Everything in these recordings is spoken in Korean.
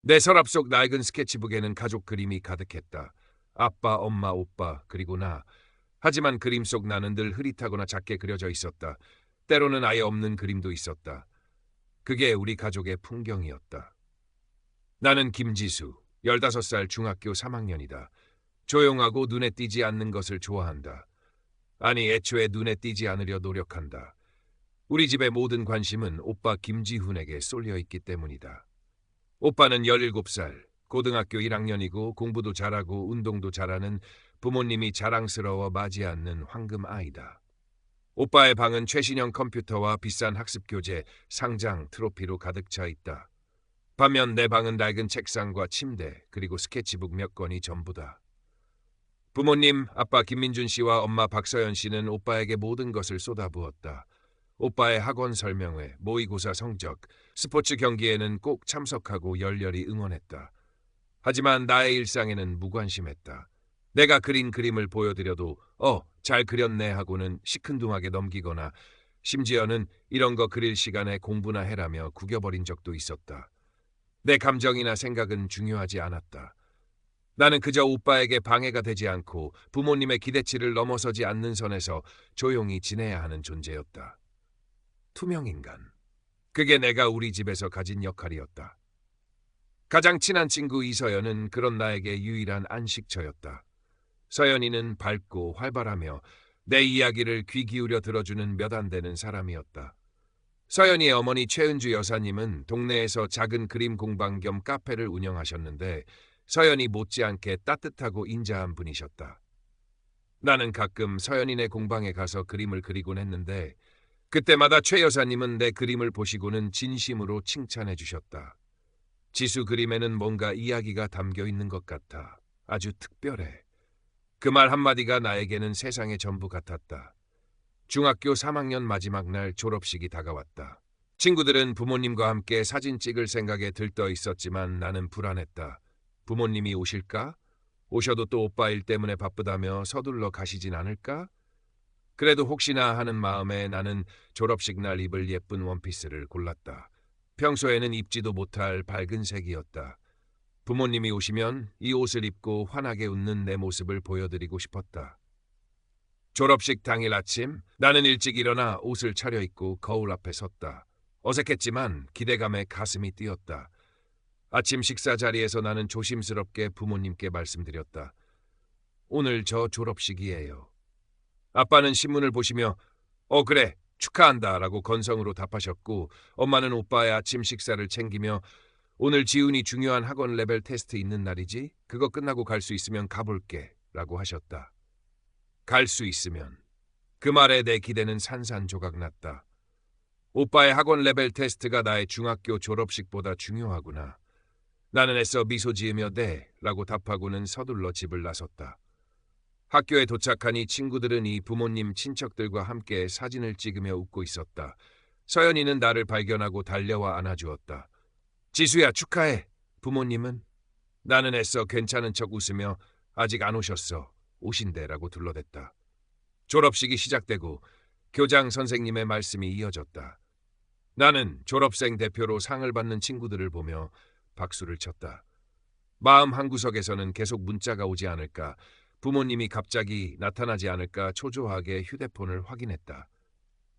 내 서랍 속 낡은 스케치북에는 가족 그림이 가득했다. 아빠, 엄마, 오빠, 그리고 나. 하지만 그림 속 나는 늘 흐릿하거나 작게 그려져 있었다. 때로는 아예 없는 그림도 있었다. 그게 우리 가족의 풍경이었다. 나는 김지수, 15살 중학교 3학년이다. 조용하고 눈에 띄지 않는 것을 좋아한다. 아니, 애초에 눈에 띄지 않으려 노력한다. 우리 집의 모든 관심은 오빠 김지훈에게 쏠려 있기 때문이다. 오빠는 17살, 고등학교 1학년이고 공부도 잘하고 운동도 잘하는 부모님이 자랑스러워 맞이 않는 황금 아이다. 오빠의 방은 최신형 컴퓨터와 비싼 학습 교재, 상장, 트로피로 가득 차 있다. 반면 내 방은 낡은 책상과 침대, 그리고 스케치북 몇 권이 전부다. 부모님, 아빠 김민준 씨와 엄마 박서연 씨는 오빠에게 모든 것을 쏟아부었다. 오빠의 학원 설명회, 모의고사 성적, 스포츠 경기에는 꼭 참석하고 열렬히 응원했다. 하지만 나의 일상에는 무관심했다. 내가 그린 그림을 보여드려도 잘 그렸네 하고는 시큰둥하게 넘기거나 심지어는 이런 거 그릴 시간에 공부나 해라며 구겨버린 적도 있었다. 내 감정이나 생각은 중요하지 않았다. 나는 그저 오빠에게 방해가 되지 않고 부모님의 기대치를 넘어서지 않는 선에서 조용히 지내야 하는 존재였다. 투명인간. 그게 내가 우리 집에서 가진 역할이었다. 가장 친한 친구 이서연은 그런 나에게 유일한 안식처였다. 서연이는 밝고 활발하며 내 이야기를 귀 기울여 들어주는 몇 안 되는 사람이었다. 서연이의 어머니 최은주 여사님은 동네에서 작은 그림 공방 겸 카페를 운영하셨는데 서연이 못지않게 따뜻하고 인자한 분이셨다. 나는 가끔 서연이네 공방에 가서 그림을 그리곤 했는데 그때마다 최 여사님은 내 그림을 보시고는 진심으로 칭찬해 주셨다. 지수 그림에는 뭔가 이야기가 담겨 있는 것 같아. 아주 특별해. 그 말 한마디가 나에게는 세상의 전부 같았다. 중학교 3학년 마지막 날 졸업식이 다가왔다. 친구들은 부모님과 함께 사진 찍을 생각에 들떠 있었지만 나는 불안했다. 부모님이 오실까? 오셔도 또 오빠 일 때문에 바쁘다며 서둘러 가시진 않을까? 그래도 혹시나 하는 마음에 나는 졸업식 날 입을 예쁜 원피스를 골랐다. 평소에는 입지도 못할 밝은 색이었다. 부모님이 오시면 이 옷을 입고 환하게 웃는 내 모습을 보여드리고 싶었다. 졸업식 당일 아침, 나는 일찍 일어나 옷을 차려입고 거울 앞에 섰다. 어색했지만 기대감에 가슴이 뛰었다. 아침 식사 자리에서 나는 조심스럽게 부모님께 말씀드렸다. 오늘 저 졸업식이에요. 아빠는 신문을 보시며 그래, 축하한다 라고 건성으로 답하셨고 엄마는 오빠의 아침 식사를 챙기며 오늘 지훈이 중요한 학원 레벨 테스트 있는 날이지? 그거 끝나고 갈 수 있으면 가볼게 라고 하셨다. 갈 수 있으면. 그 말에 내 기대는 산산조각났다. 오빠의 학원 레벨 테스트가 나의 중학교 졸업식보다 중요하구나. 나는 애써 미소 지으며 네 라고 답하고는 서둘러 집을 나섰다. 학교에 도착하니 친구들은 이 부모님 친척들과 함께 사진을 찍으며 웃고 있었다. 서연이는 나를 발견하고 달려와 안아주었다. 지수야 축하해. 부모님은? 나는 애써 괜찮은 척 웃으며 아직 안 오셨어. 오신대라고 둘러댔다. 졸업식이 시작되고 교장 선생님의 말씀이 이어졌다. 나는 졸업생 대표로 상을 받는 친구들을 보며 박수를 쳤다. 마음 한구석에서는 계속 문자가 오지 않을까, 부모님이 갑자기 나타나지 않을까 초조하게 휴대폰을 확인했다.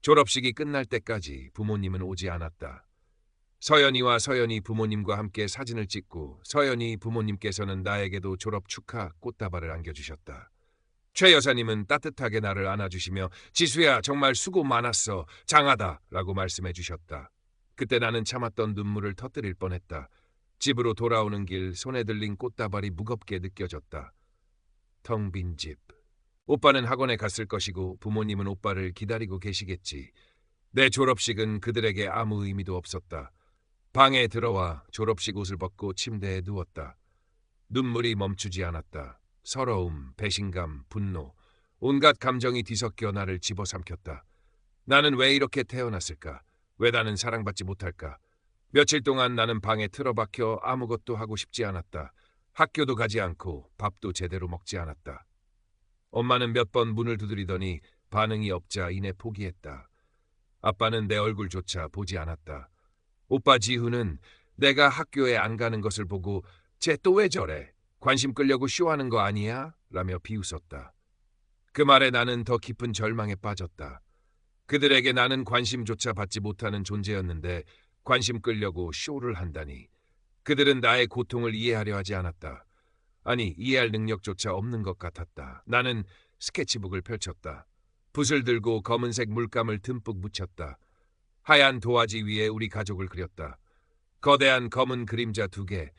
졸업식이 끝날 때까지 부모님은 오지 않았다. 서연이와 서연이 부모님과 함께 사진을 찍고 서연이 부모님께서는 나에게도 졸업 축하 꽃다발을 안겨주셨다. 최 여사님은 따뜻하게 나를 안아주시며 지수야 정말 수고 많았어. 장하다 라고 말씀해 주셨다. 그때 나는 참았던 눈물을 터뜨릴 뻔했다. 집으로 돌아오는 길 손에 들린 꽃다발이 무겁게 느껴졌다. 텅 빈 집. 오빠는 학원에 갔을 것이고 부모님은 오빠를 기다리고 계시겠지. 내 졸업식은 그들에게 아무 의미도 없었다. 방에 들어와 졸업식 옷을 벗고 침대에 누웠다. 눈물이 멈추지 않았다. 서러움, 배신감, 분노, 온갖 감정이 뒤섞여 나를 집어삼켰다. 나는 왜 이렇게 태어났을까? 왜 나는 사랑받지 못할까? 며칠 동안 나는 방에 틀어박혀 아무것도 하고 싶지 않았다. 학교도 가지 않고 밥도 제대로 먹지 않았다. 엄마는 몇 번 문을 두드리더니 반응이 없자 이내 포기했다. 아빠는 내 얼굴조차 보지 않았다. 오빠 지훈은 내가 학교에 안 가는 것을 보고 쟤 또 왜 저래? 관심 끌려고 쇼하는 거 아니야? 라며 비웃었다. 그 말에 나는 더 깊은 절망에 빠졌다. 그들에게 나는 관심조차 받지 못하는 존재였는데 관심 끌려고 쇼를 한다니. 그들은 나의 고통을 이해하려 하지 않았다. 아니, 이해할 능력조차 없는 것 같았다. 나는 스케치북을 펼쳤다. 붓을 들고 검은색 물감을 듬뿍 묻혔다. 하얀 도화지 위에 우리 가족을 그렸다. 거대한 검은 그림자 2개,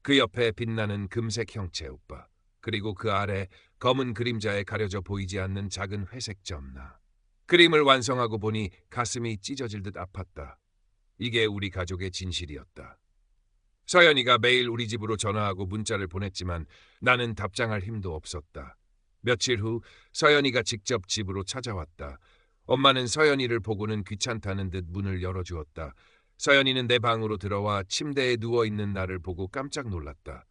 그 옆에 빛나는 금색 형체 오빠, 그리고 그 아래 검은 그림자에 가려져 보이지 않는 작은 회색 점나. 그림을 완성하고 보니 가슴이 찢어질 듯 아팠다. 이게 우리 가족의 진실이었다. 서연이가 매일 우리 집으로 전화하고 문자를 보냈지만 나는 답장할 힘도 없었다. 며칠 후 서연이가 직접 집으로 찾아왔다. 엄마는 서연이를 보고는 귀찮다는 듯 문을 열어주었다. 서연이는 내 방으로 들어와 침대에 누워있는 나를 보고 깜짝 놀랐다.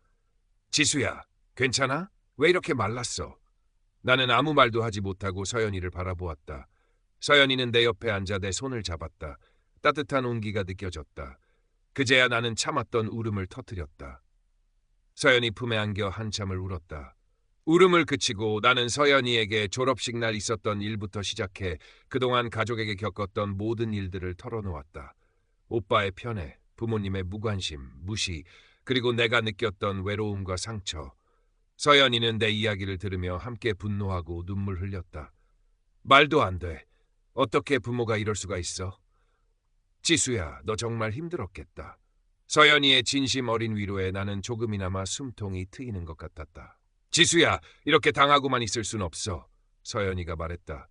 지수야, 괜찮아? 왜 이렇게 말랐어? 나는 아무 말도 하지 못하고 서연이를 바라보았다. 서연이는 내 옆에 앉아 내 손을 잡았다. 따뜻한 온기가 느껴졌다. 그제야 나는 참았던 울음을 터뜨렸다. 서연이 품에 안겨 한참을 울었다. 울음을 그치고 나는 서연이에게 졸업식 날 있었던 일부터 시작해 그동안 가족에게 겪었던 모든 일들을 털어놓았다. 오빠의 편애, 부모님의 무관심, 무시, 그리고 내가 느꼈던 외로움과 상처. 서연이는 내 이야기를 들으며 함께 분노하고 눈물 흘렸다. 말도 안 돼. 어떻게 부모가 이럴 수가 있어? 지수야, 너 정말 힘들었겠다. 서연이의 진심 어린 위로에 나는 조금이나마 숨통이 트이는 것 같았다. 지수야, 이렇게 당하고만 있을 순 없어. 서연이가 말했다.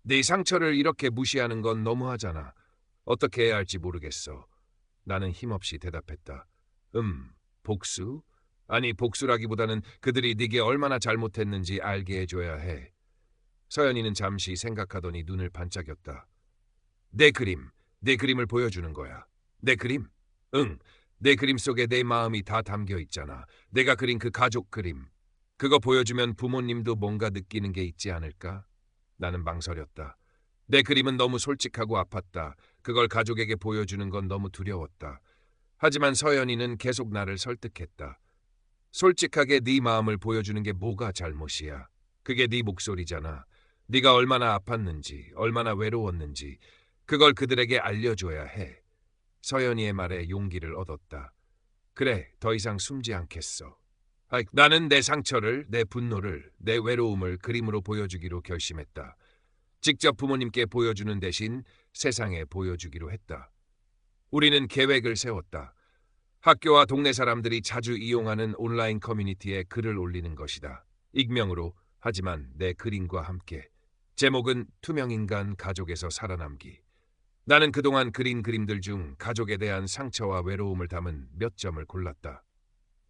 네 상처를 이렇게 무시하는 건 너무하잖아. 어떻게 해야 할지 모르겠어. 나는 힘없이 대답했다. 복수? 아니, 복수라기보다는 그들이 네게 얼마나 잘못했는지 알게 해줘야 해. 서연이는 잠시 생각하더니 눈을 반짝였다. 내 그림을 보여주는 거야. 내 그림? 응, 내 그림 속에 내 마음이 다 담겨 있잖아. 내가 그린 그 가족 그림. 그거 보여주면 부모님도 뭔가 느끼는 게 있지 않을까? 나는 망설였다. 내 그림은 너무 솔직하고 아팠다. 그걸 가족에게 보여주는 건 너무 두려웠다. 하지만 서연이는 계속 나를 설득했다. 솔직하게 네 마음을 보여주는 게 뭐가 잘못이야. 그게 네 목소리잖아. 네가 얼마나 아팠는지, 얼마나 외로웠는지 그걸 그들에게 알려줘야 해. 서연이의 말에 용기를 얻었다. 그래, 더 이상 숨지 않겠어. 나는 내 상처를, 내 분노를, 내 외로움을 그림으로 보여주기로 결심했다. 직접 부모님께 보여주는 대신 세상에 보여주기로 했다. 우리는 계획을 세웠다. 학교와 동네 사람들이 자주 이용하는 온라인 커뮤니티에 글을 올리는 것이다. 익명으로, 하지만 내 그림과 함께. 제목은 투명인간 가족에서 살아남기. 나는 그동안 그린 그림들 중 가족에 대한 상처와 외로움을 담은 몇 점을 골랐다.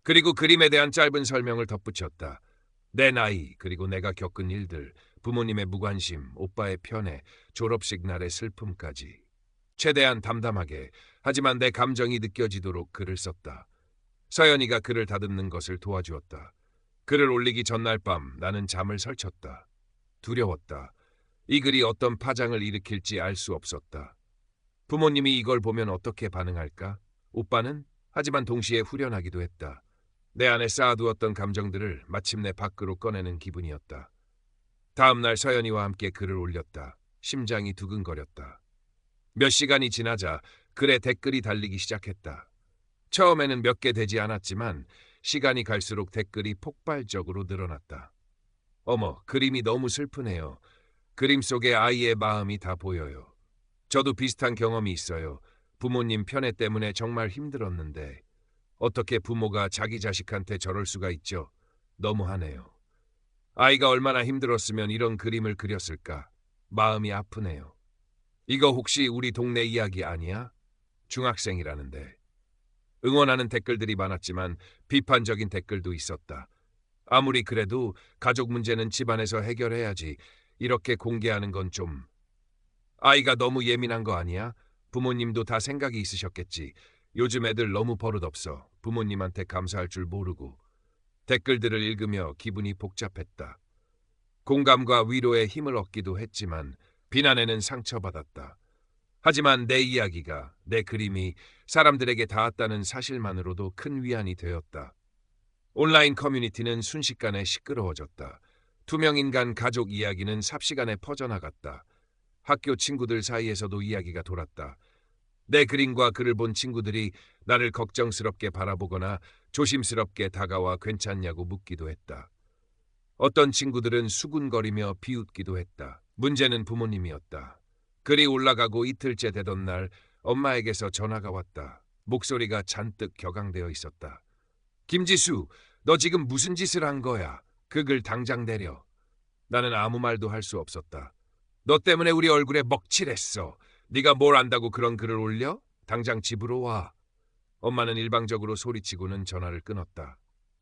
그리고 그림에 대한 짧은 설명을 덧붙였다. 내 나이, 그리고 내가 겪은 일들, 부모님의 무관심, 오빠의 편애, 졸업식 날의 슬픔까지. 최대한 담담하게, 하지만 내 감정이 느껴지도록 글을 썼다. 서연이가 글을 다듬는 것을 도와주었다. 글을 올리기 전날 밤 나는 잠을 설쳤다. 두려웠다. 이 글이 어떤 파장을 일으킬지 알 수 없었다. 부모님이 이걸 보면 어떻게 반응할까? 오빠는? 하지만 동시에 후련하기도 했다. 내 안에 쌓아두었던 감정들을 마침내 밖으로 꺼내는 기분이었다. 다음 날 서연이와 함께 글을 올렸다. 심장이 두근거렸다. 몇 시간이 지나자 글에 댓글이 달리기 시작했다. 처음에는 몇 개 되지 않았지만 시간이 갈수록 댓글이 폭발적으로 늘어났다. 어머, 그림이 너무 슬프네요. 그림 속에 아이의 마음이 다 보여요. 저도 비슷한 경험이 있어요. 부모님 편애 때문에 정말 힘들었는데 어떻게 부모가 자기 자식한테 저럴 수가 있죠? 너무하네요. 아이가 얼마나 힘들었으면 이런 그림을 그렸을까? 마음이 아프네요. 이거 혹시 우리 동네 이야기 아니야? 중학생이라는데. 응원하는 댓글들이 많았지만 비판적인 댓글도 있었다. 아무리 그래도 가족 문제는 집안에서 해결해야지. 이렇게 공개하는 건 좀... 아이가 너무 예민한 거 아니야? 부모님도 다 생각이 있으셨겠지. 요즘 애들 너무 버릇없어. 부모님한테 감사할 줄 모르고. 댓글들을 읽으며 기분이 복잡했다. 공감과 위로의 힘을 얻기도 했지만 비난에는 상처받았다. 하지만 내 이야기가, 내 그림이 사람들에게 닿았다는 사실만으로도 큰 위안이 되었다. 온라인 커뮤니티는 순식간에 시끄러워졌다. 투명인간 가족 이야기는 삽시간에 퍼져나갔다. 학교 친구들 사이에서도 이야기가 돌았다. 내 그림과 글을 본 친구들이 나를 걱정스럽게 바라보거나 조심스럽게 다가와 괜찮냐고 묻기도 했다. 어떤 친구들은 수군거리며 비웃기도 했다. 문제는 부모님이었다. 글이 올라가고 이틀째 되던 날 엄마에게서 전화가 왔다. 목소리가 잔뜩 격앙되어 있었다. 김지수, 너 지금 무슨 짓을 한 거야? 그 글 당장 내려. 나는 아무 말도 할 수 없었다. 너 때문에 우리 얼굴에 먹칠했어. 네가 뭘 안다고 그런 글을 올려? 당장 집으로 와. 엄마는 일방적으로 소리치고는 전화를 끊었다.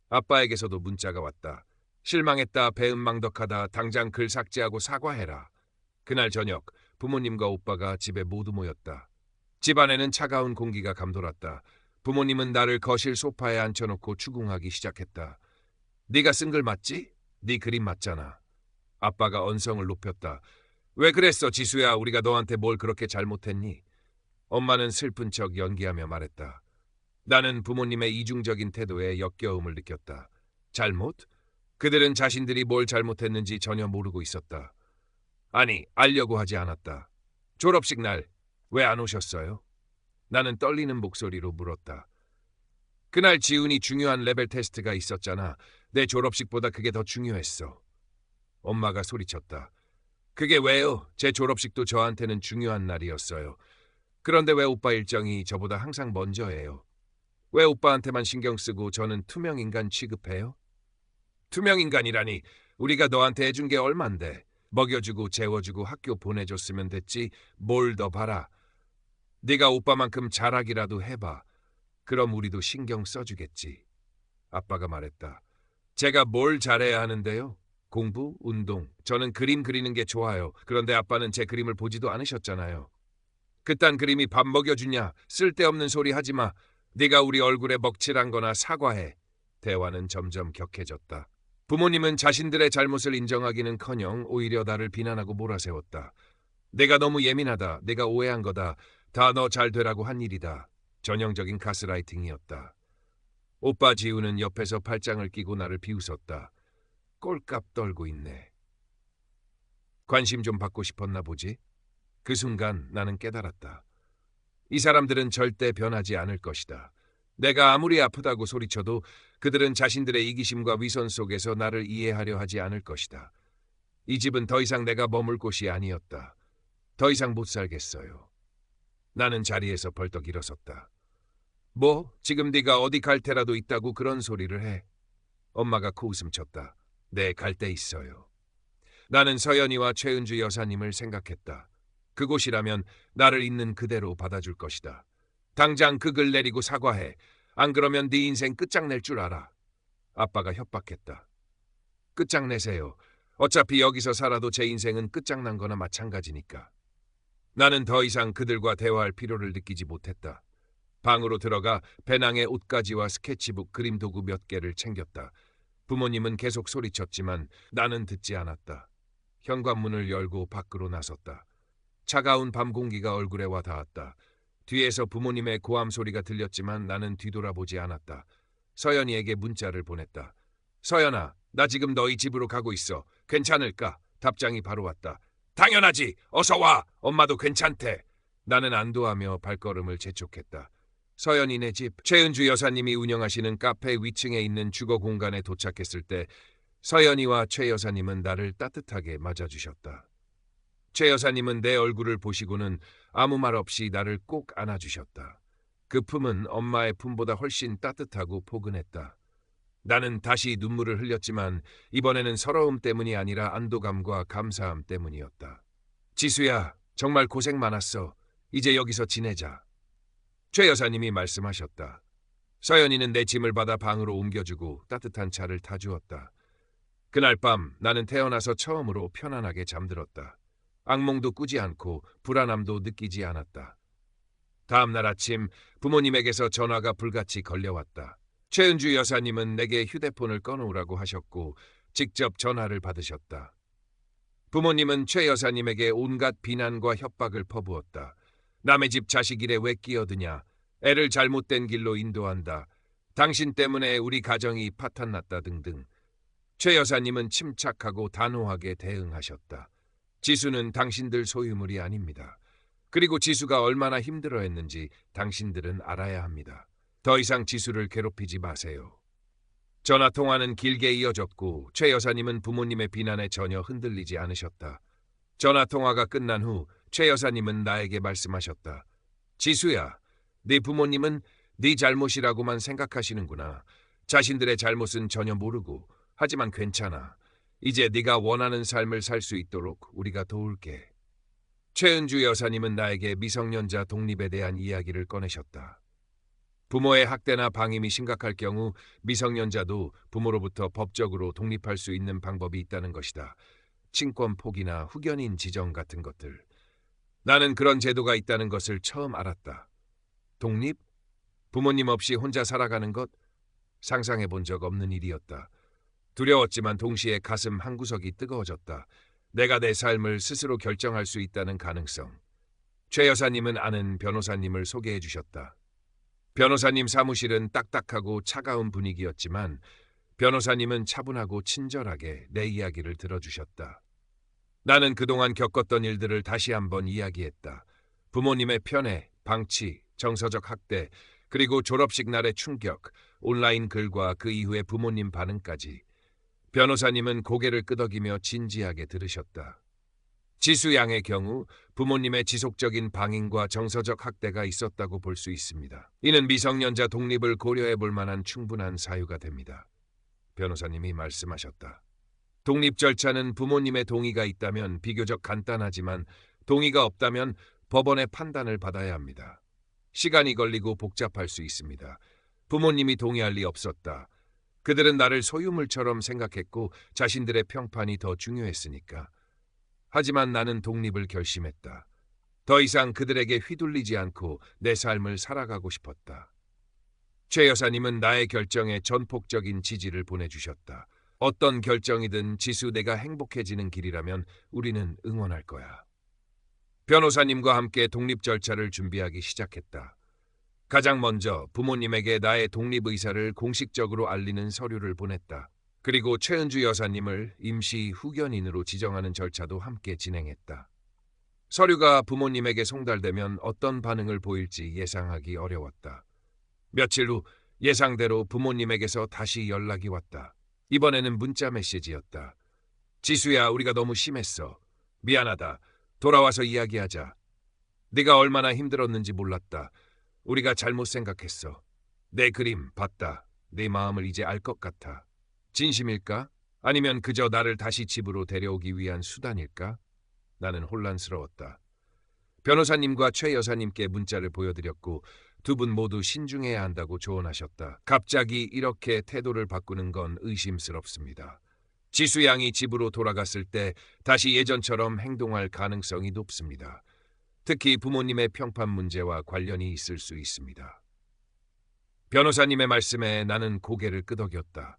아빠에게서도 문자가 왔다. 실망했다. 배은망덕하다. 당장 글 삭제하고 사과해라. 그날 저녁 부모님과 오빠가 집에 모두 모였다. 집안에는 차가운 공기가 감돌았다. 부모님은 나를 거실 소파에 앉혀놓고 추궁하기 시작했다. 네가 쓴 글 맞지? 네 그림 맞잖아. 아빠가 언성을 높였다. 왜 그랬어, 지수야? 우리가 너한테 뭘 그렇게 잘못했니? 엄마는 슬픈 척 연기하며 말했다. 나는 부모님의 이중적인 태도에 역겨움을 느꼈다. 잘못? 그들은 자신들이 뭘 잘못했는지 전혀 모르고 있었다. 아니, 알려고 하지 않았다. 졸업식 날 왜 안 오셨어요? 나는 떨리는 목소리로 물었다. 그날 지훈이 중요한 레벨 테스트가 있었잖아. 내 졸업식보다 그게 더 중요했어. 엄마가 소리쳤다. 그게 왜요? 제 졸업식도 저한테는 중요한 날이었어요. 그런데 왜 오빠 일정이 저보다 항상 먼저예요? 왜 오빠한테만 신경 쓰고 저는 투명인간 취급해요? 투명인간이라니, 우리가 너한테 해준 게 얼만데. 먹여주고 재워주고 학교 보내줬으면 됐지. 뭘 더 바라. 네가 오빠만큼 잘하기라도 해봐. 그럼 우리도 신경 써주겠지. 아빠가 말했다. 제가 뭘 잘해야 하는데요? 공부, 운동. 저는 그림 그리는 게 좋아요. 그런데 아빠는 제 그림을 보지도 않으셨잖아요. 그딴 그림이 밥 먹여주냐? 쓸데없는 소리 하지 마. 네가 우리 얼굴에 먹칠한 거나 사과해. 대화는 점점 격해졌다. 부모님은 자신들의 잘못을 인정하기는커녕 오히려 나를 비난하고 몰아세웠다. 내가 너무 예민하다. 내가 오해한 거다. 다 너 잘 되라고 한 일이다. 전형적인 가스라이팅이었다. 오빠 지우는 옆에서 팔짱을 끼고 나를 비웃었다. 꼴값 떨고 있네. 관심 좀 받고 싶었나 보지? 그 순간 나는 깨달았다. 이 사람들은 절대 변하지 않을 것이다. 내가 아무리 아프다고 소리쳐도 그들은 자신들의 이기심과 위선 속에서 나를 이해하려 하지 않을 것이다. 이 집은 더 이상 내가 머물 곳이 아니었다. 더 이상 못 살겠어요. 나는 자리에서 벌떡 일어섰다. 뭐? 지금 네가 어디 갈 테라도 있다고 그런 소리를 해? 엄마가 코웃음 쳤다. 네, 갈 데 있어요. 나는 서연이와 최은주 여사님을 생각했다. 그곳이라면 나를 있는 그대로 받아줄 것이다. 당장 그 글 내리고 사과해. 안 그러면 네 인생 끝장낼 줄 알아. 아빠가 협박했다. 끝장내세요. 어차피 여기서 살아도 제 인생은 끝장난 거나 마찬가지니까. 나는 더 이상 그들과 대화할 필요를 느끼지 못했다. 방으로 들어가 배낭에 옷가지와 스케치북, 그림 도구 몇 개를 챙겼다. 부모님은 계속 소리쳤지만 나는 듣지 않았다. 현관문을 열고 밖으로 나섰다. 차가운 밤 공기가 얼굴에 와 닿았다. 뒤에서 부모님의 고함 소리가 들렸지만 나는 뒤돌아보지 않았다. 서연이에게 문자를 보냈다. 서연아, 나 지금 너희 집으로 가고 있어. 괜찮을까? 답장이 바로 왔다. 당연하지. 어서 와. 엄마도 괜찮대. 나는 안도하며 발걸음을 재촉했다. 서연이네 집, 최은주 여사님이 운영하시는 카페 위층에 있는 주거 공간에 도착했을 때 서연이와 최 여사님은 나를 따뜻하게 맞아주셨다. 최 여사님은 내 얼굴을 보시고는 아무 말 없이 나를 꼭 안아주셨다. 그 품은 엄마의 품보다 훨씬 따뜻하고 포근했다. 나는 다시 눈물을 흘렸지만 이번에는 서러움 때문이 아니라 안도감과 감사함 때문이었다. 지수야, 정말 고생 많았어. 이제 여기서 지내자. 최 여사님이 말씀하셨다. 서연이는 내 짐을 받아 방으로 옮겨주고 따뜻한 차를 타주었다. 그날 밤 나는 태어나서 처음으로 편안하게 잠들었다. 악몽도 꾸지 않고 불안함도 느끼지 않았다. 다음 날 아침 부모님에게서 전화가 불같이 걸려왔다. 최은주 여사님은 내게 휴대폰을 꺼놓으라고 하셨고 직접 전화를 받으셨다. 부모님은 최 여사님에게 온갖 비난과 협박을 퍼부었다. 남의 집 자식 일에 왜 끼어드냐? 애를 잘못된 길로 인도한다. 당신 때문에 우리 가정이 파탄났다 등등. 최 여사님은 침착하고 단호하게 대응하셨다. 지수는 당신들 소유물이 아닙니다. 그리고 지수가 얼마나 힘들어했는지 당신들은 알아야 합니다. 더 이상 지수를 괴롭히지 마세요. 전화 통화는 길게 이어졌고 최 여사님은 부모님의 비난에 전혀 흔들리지 않으셨다. 전화 통화가 끝난 후 최 여사님은 나에게 말씀하셨다. 지수야, 네 부모님은 네 잘못이라고만 생각하시는구나. 자신들의 잘못은 전혀 모르고. 하지만 괜찮아. 이제 네가 원하는 삶을 살 수 있도록 우리가 도울게. 최은주 여사님은 나에게 미성년자 독립에 대한 이야기를 꺼내셨다. 부모의 학대나 방임이 심각할 경우 미성년자도 부모로부터 법적으로 독립할 수 있는 방법이 있다는 것이다. 친권 포기나 후견인 지정 같은 것들. 나는 그런 제도가 있다는 것을 처음 알았다. 독립? 부모님 없이 혼자 살아가는 것? 상상해 본 적 없는 일이었다. 두려웠지만 동시에 가슴 한구석이 뜨거워졌다. 내가 내 삶을 스스로 결정할 수 있다는 가능성. 최 여사님은 아는 변호사님을 소개해 주셨다. 변호사님 사무실은 딱딱하고 차가운 분위기였지만 변호사님은 차분하고 친절하게 내 이야기를 들어주셨다. 나는 그동안 겪었던 일들을 다시 한번 이야기했다. 부모님의 편애, 방치, 정서적 학대, 그리고 졸업식 날의 충격, 온라인 글과 그 이후의 부모님 반응까지. 변호사님은 고개를 끄덕이며 진지하게 들으셨다. 지수 양의 경우 부모님의 지속적인 방임과 정서적 학대가 있었다고 볼 수 있습니다. 이는 미성년자 독립을 고려해 볼 만한 충분한 사유가 됩니다. 변호사님이 말씀하셨다. 독립 절차는 부모님의 동의가 있다면 비교적 간단하지만 동의가 없다면 법원의 판단을 받아야 합니다. 시간이 걸리고 복잡할 수 있습니다. 부모님이 동의할 리 없었다. 그들은 나를 소유물처럼 생각했고 자신들의 평판이 더 중요했으니까. 하지만 나는 독립을 결심했다. 더 이상 그들에게 휘둘리지 않고 내 삶을 살아가고 싶었다. 최 여사님은 나의 결정에 전폭적인 지지를 보내주셨다. 어떤 결정이든 지수 내가 행복해지는 길이라면 우리는 응원할 거야. 변호사님과 함께 독립 절차를 준비하기 시작했다. 가장 먼저 부모님에게 나의 독립 의사를 공식적으로 알리는 서류를 보냈다. 그리고 최은주 여사님을 임시 후견인으로 지정하는 절차도 함께 진행했다. 서류가 부모님에게 송달되면 어떤 반응을 보일지 예상하기 어려웠다. 며칠 후 예상대로 부모님에게서 다시 연락이 왔다. 이번에는 문자 메시지였다. 지수야, 우리가 너무 심했어. 미안하다. 돌아와서 이야기하자. 네가 얼마나 힘들었는지 몰랐다. 우리가 잘못 생각했어. 내 그림 봤다. 네 마음을 이제 알 것 같아. 진심일까? 아니면 그저 나를 다시 집으로 데려오기 위한 수단일까? 나는 혼란스러웠다. 변호사님과 최 여사님께 문자를 보여드렸고 두 분 모두 신중해야 한다고 조언하셨다. 갑자기 이렇게 태도를 바꾸는 건 의심스럽습니다. 지수 양이 집으로 돌아갔을 때 다시 예전처럼 행동할 가능성이 높습니다. 특히 부모님의 평판 문제와 관련이 있을 수 있습니다. 변호사님의 말씀에 나는 고개를 끄덕였다.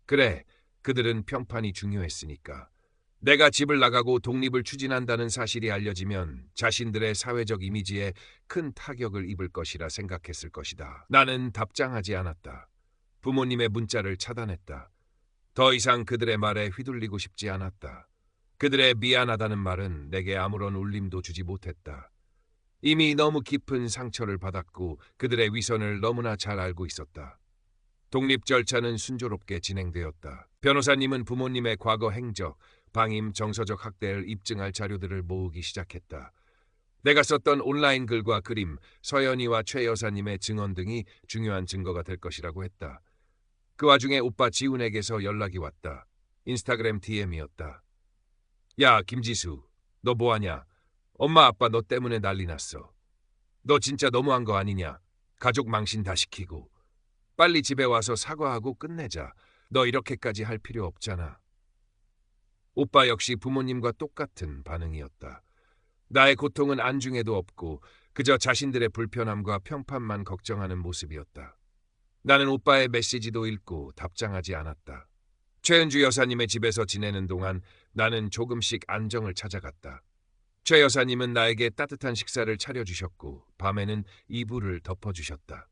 그래, 그들은 평판이 중요했으니까. 내가 집을 나가고 독립을 추진한다는 사실이 알려지면 자신들의 사회적 이미지에 큰 타격을 입을 것이라 생각했을 것이다. 나는 답장하지 않았다. 부모님의 문자를 차단했다. 더 이상 그들의 말에 휘둘리고 싶지 않았다. 그들의 미안하다는 말은 내게 아무런 울림도 주지 못했다. 이미 너무 깊은 상처를 받았고 그들의 위선을 너무나 잘 알고 있었다. 독립 절차는 순조롭게 진행되었다. 변호사님은 부모님의 과거 행적, 방임, 정서적 학대를 입증할 자료들을 모으기 시작했다. 내가 썼던 온라인 글과 그림, 서연이와 최 여사님의 증언 등이 중요한 증거가 될 것이라고 했다. 그 와중에 오빠 지훈에게서 연락이 왔다. 인스타그램 DM이었다. 야, 김지수, 너 뭐하냐? 엄마 아빠 너 때문에 난리 났어. 너 진짜 너무한 거 아니냐? 가족 망신 다 시키고. 빨리 집에 와서 사과하고 끝내자. 너 이렇게까지 할 필요 없잖아. 오빠 역시 부모님과 똑같은 반응이었다. 나의 고통은 안중에도 없고 그저 자신들의 불편함과 평판만 걱정하는 모습이었다. 나는 오빠의 메시지도 읽고 답장하지 않았다. 최은주 여사님의 집에서 지내는 동안 나는 조금씩 안정을 찾아갔다. 최 여사님은 나에게 따뜻한 식사를 차려주셨고 밤에는 이불을 덮어주셨다.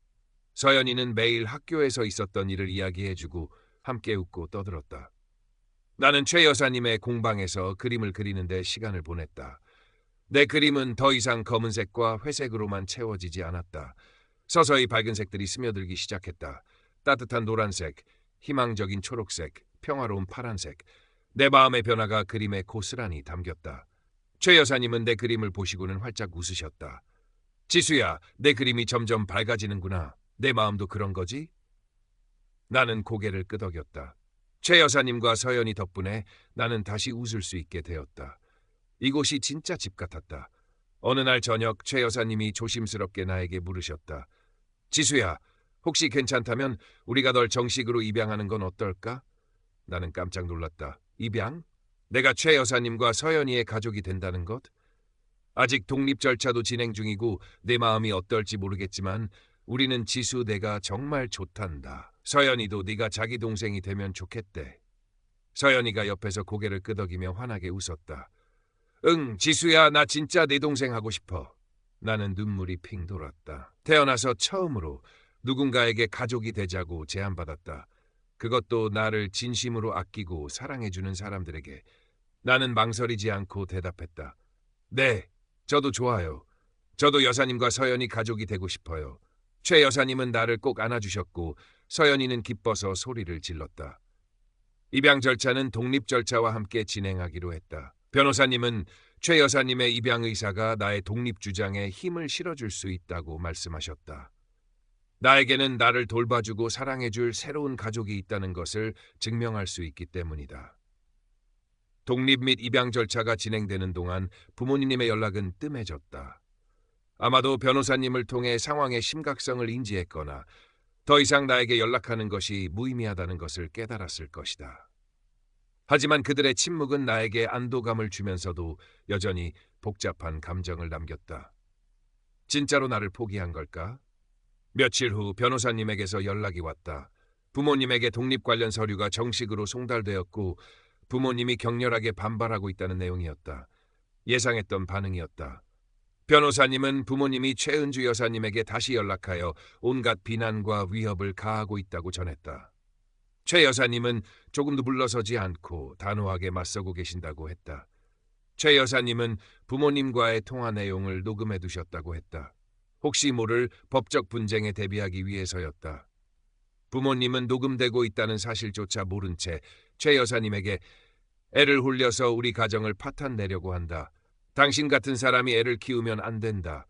서연이는 매일 학교에서 있었던 일을 이야기해주고 함께 웃고 떠들었다. 나는 최 여사님의 공방에서 그림을 그리는데 시간을 보냈다. 내 그림은 더 이상 검은색과 회색으로만 채워지지 않았다. 서서히 밝은 색들이 스며들기 시작했다. 따뜻한 노란색, 희망적인 초록색, 평화로운 파란색. 내 마음의 변화가 그림에 고스란히 담겼다. 최 여사님은 내 그림을 보시고는 활짝 웃으셨다. 지수야, 내 그림이 점점 밝아지는구나. 내 마음도 그런 거지? 나는 고개를 끄덕였다. 최 여사님과 서연이 덕분에 나는 다시 웃을 수 있게 되었다. 이곳이 진짜 집 같았다. 어느 날 저녁 최 여사님이 조심스럽게 나에게 물으셨다. 지수야, 혹시 괜찮다면 우리가 널 정식으로 입양하는 건 어떨까? 나는 깜짝 놀랐다. 입양? 내가 최 여사님과 서연이의 가족이 된다는 것? 아직 독립 절차도 진행 중이고 내 마음이 어떨지 모르겠지만 우리는 지수 내가 정말 좋단다. 서연이도 네가 자기 동생이 되면 좋겠대. 서연이가 옆에서 고개를 끄덕이며 환하게 웃었다. 응, 지수야, 나 진짜 네 동생 하고 싶어. 나는 눈물이 핑 돌았다. 태어나서 처음으로 누군가에게 가족이 되자고 제안받았다. 그것도 나를 진심으로 아끼고 사랑해주는 사람들에게. 나는 망설이지 않고 대답했다. 네, 저도 좋아요. 저도 여사님과 서연이 가족이 되고 싶어요. 최 여사님은 나를 꼭 안아주셨고 서연이는 기뻐서 소리를 질렀다. 입양 절차는 독립 절차와 함께 진행하기로 했다. 변호사님은 최 여사님의 입양 의사가 나의 독립 주장에 힘을 실어줄 수 있다고 말씀하셨다. 나에게는 나를 돌봐주고 사랑해줄 새로운 가족이 있다는 것을 증명할 수 있기 때문이다. 독립 및 입양 절차가 진행되는 동안 부모님의 연락은 뜸해졌다. 아마도 변호사님을 통해 상황의 심각성을 인지했거나 더 이상 나에게 연락하는 것이 무의미하다는 것을 깨달았을 것이다. 하지만 그들의 침묵은 나에게 안도감을 주면서도 여전히 복잡한 감정을 남겼다. 진짜로 나를 포기한 걸까? 며칠 후 변호사님에게서 연락이 왔다. 부모님에게 독립 관련 서류가 정식으로 송달되었고 부모님이 격렬하게 반발하고 있다는 내용이었다. 예상했던 반응이었다. 변호사님은 부모님이 최은주 여사님에게 다시 연락하여 온갖 비난과 위협을 가하고 있다고 전했다. 최 여사님은 조금도 물러서지 않고 단호하게 맞서고 계신다고 했다. 최 여사님은 부모님과의 통화 내용을 녹음해 두셨다고 했다. 혹시 모를 법적 분쟁에 대비하기 위해서였다. 부모님은 녹음되고 있다는 사실조차 모른 채 최 여사님에게 애를 홀려서 우리 가정을 파탄내려고 한다. 당신 같은 사람이 애를 키우면 안 된다.